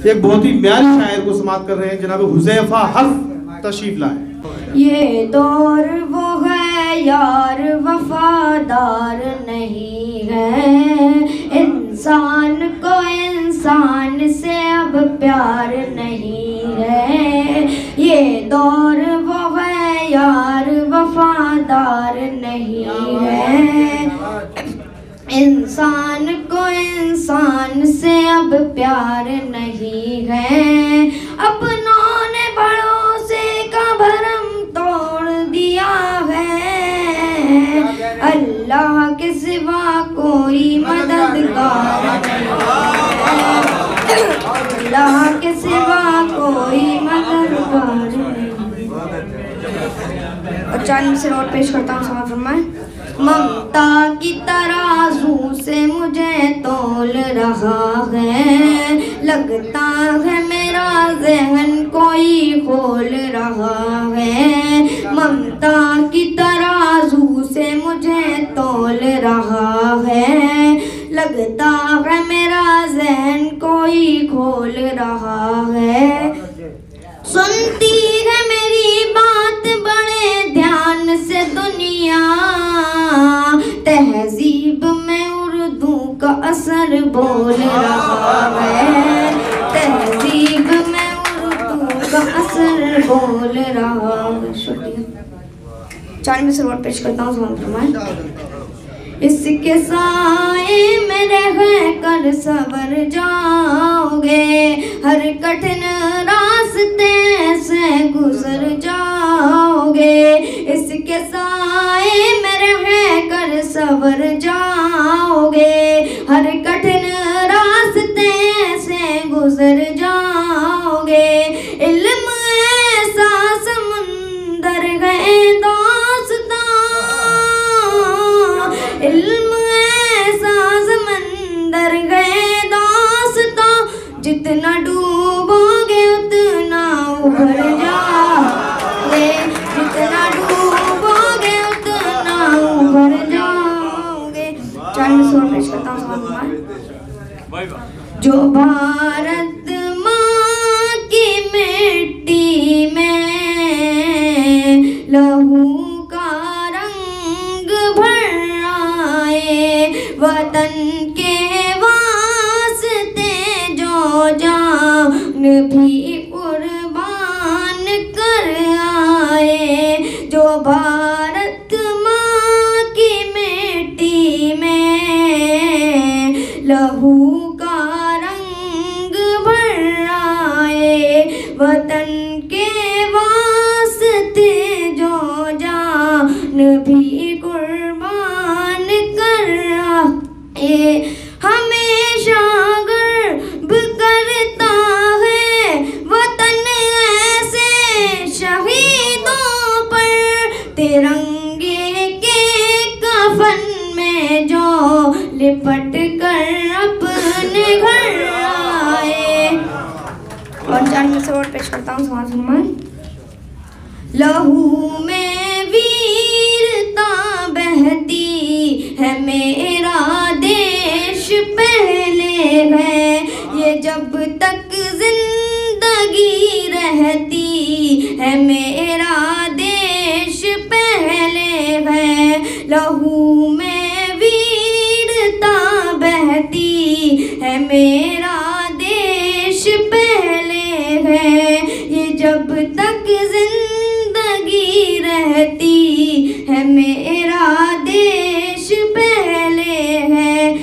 एक बहुत ही म्यारी शायर को समाप्त कर रहे हैं जनाब हुज़ैफा हर्फ तशरीफ लाए। ये दौर वो है यार वफादार नहीं है, इंसान को इंसान से अब प्यार नहीं है। ये दौर वो है यार वफादार नहीं है, इंसान को इंसान से अब प्यार नहीं है। अपनों ने भरोसे का भरम तोड़ दिया है, अल्लाह के सिवा कोई मददगार नहीं, अल्लाह के सिवा कोई मददगार नहीं। और चांद मिसर और पेश करता हूँ, समाप्त फरमाएं। ममता की तराजू से मुझे तोल रहा है, लगता है मेरा ज़हन कोई खोल रहा है। ममता की तराजू से मुझे तोल रहा है, लगता है मेरा ज़हन कोई खोल रहा है। सुनती है मेरी बात बड़े ध्यान से दुनिया, तहजीब में उर्दू का असर बोल रहा है, तहजीब में उर्दू का असर बोल रहा है। शुक्रिया। चांद में सवाल पेश करता हूँ। इसके साए में रह कर सवर जाओगे, हर कठिन रास्ते से गुजर जाओगे। इसके साए में रह कर सवर जाओगे, हर कठिन रास्ते से गुजर जाओगे। इल्म ऐसा समुंदर है दोस्तां, इल्म ऐसा समंदर गए दोस्तां, जितना डूबोगे उतना उभर जाओगे, जितना डूबोगे उतना उभर जाओगे। चल सो पेश करता हूँ। जो भारत माँ की मिट्टी में लहू वतन के वास्ते जो जान भी कुर्बान कर आए, जो भारत माँ की मिट्टी में लहू का रंग भर आए। वतन के वास्ते जो जान भी कुर्बान कर हमेशा गर्व करता है वतन ऐसे शहीदों पर, तिरंगे के कफन में जो लिपट कर अपने घर आए। और चार में से और पेश करता हूँ समाज में। लहू में वीरता बहती है, मेरा देश पहले है। ये जब तक जिंदगी रहती है, मेरा देश पहले है। लहू में वीरता बहती है, मेरा देश पहले है। ये जब तक जिंदगी रहती है, मेरा देश पहले है।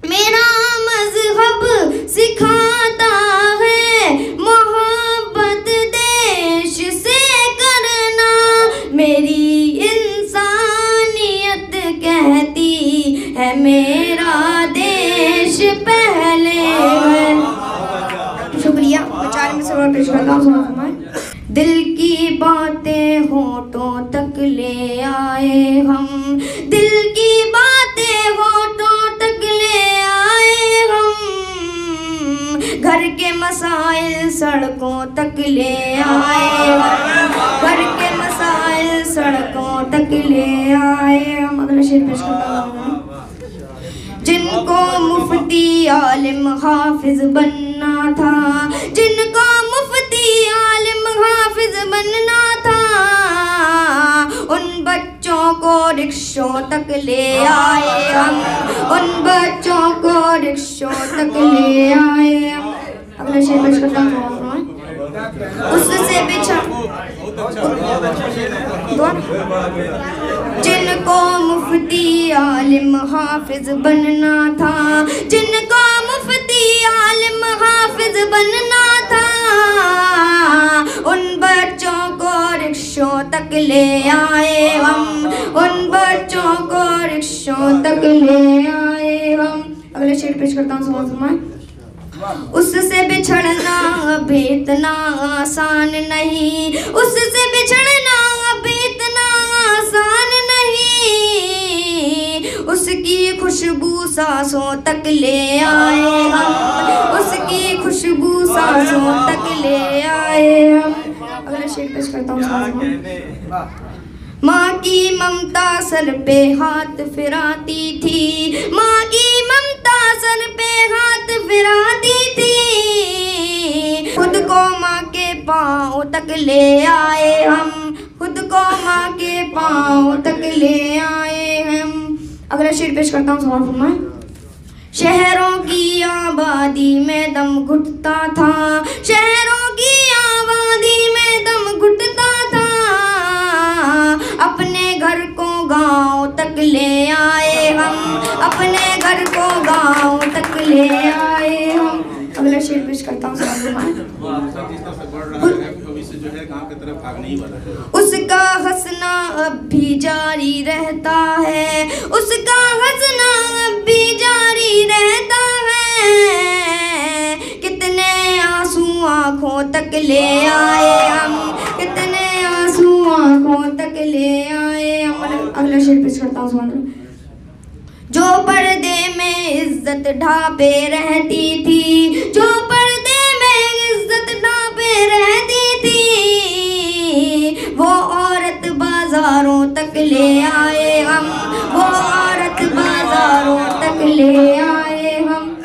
मेरा मज़हब सिखाता है मोहब्बत देश से करना, मेरी इंसानियत कहती है मेरा देश पहले है। शुक्रिया। चार में से पेश करता हूँ। दिल की बातें होठों तक ले आए हम, दिल की बातें होठों तक ले आए हम। घर के मसाइल सड़कों तक ले आए हम, घर के मसाइल सड़कों तक ले आए हम। अगला शेर पेश करता हूँ। जिनको मुफ्ती आलिम हाफिज बनना था, तक ले आए हम, उन बच्चों को रिक्शों तक ले आए हम। अगला शेर पेश करता हूँ। उससे बिछड़ जिनको मुफ्ती आलिम हाफिज बनना था, जिनको मुफ्ती आलिम हाफिज बनना था, उन बच्चों को रिक्शों तक ले आए हम, उन बच्चों को रिक्शों तक ले आए हम। अगला शेर पेश करता हूँ, सुनो। उससे बिछड़ना अब इतना आसान नहीं, उससे बिछड़ना अब इतना आसान नहीं, उसकी खुशबू सांसों तक ले आए हम, उसकी खुशबू सांसों तक ले आए हम। अगला शेर पेश करता हूँ। माँ की ममता सर पे हाथ फिराती थी, माँ की ममता सर पे हाथ फिराती थी, खुद को माँ के पाँव तक ले आए हम, खुद को माँ के पाँव तक ले आए हम। अगला शेर पेश करता हूँ। शहरों की आबादी में दम घुटता था, शहरों की आबादी में दम घुटता था, अपने घर को गांव तक ले आए हम, अपने घर को गांव तक ले आए हम। अगला शेर पेश करता हूँ। उसका हंसना अब भी जारी रहता है, उसका हंसना अब भी जारी रहता है, कितने आंसू आँखों तक ले आए हम, कितने आंसू आँखों तक ले आए हम। अगला शेर पेश करता हूँ। जो पर्दे में इज्जत ढापे रहती थी, जो पर्दे में इज्जत ढापे रहती थी, वो औरत बाजारों तक ले आए हम, वो औरत बाजारों तक ले आए हम।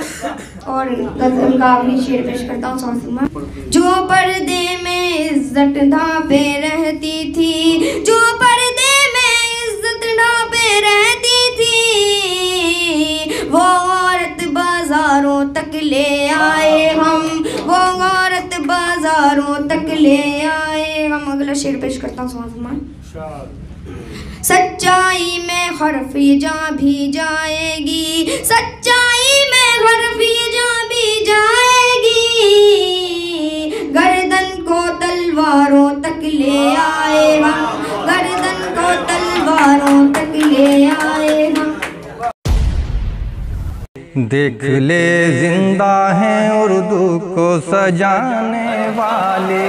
और गजल का भी शेर पेश करता हूँ। जो पर्दे में इज्जत ढापे रहती थी, जो पर्दे में इज्जत ढापे रहती थी, वो औरत बाजारों तक ले आए हम, वो औरत बाजारों तक ले आए हम। अगला शेर पेश करता हूँ। सच्चाई में हर्फ जा भी जाएगी, सच्चाई में हर्फ जा भी जाएगी, गर्दन को तलवारों तक ले आए हम, गर्दन को तलवारों तक ले आए हम। देख ले जिंदा हैं उर्दू को सजाने वाले।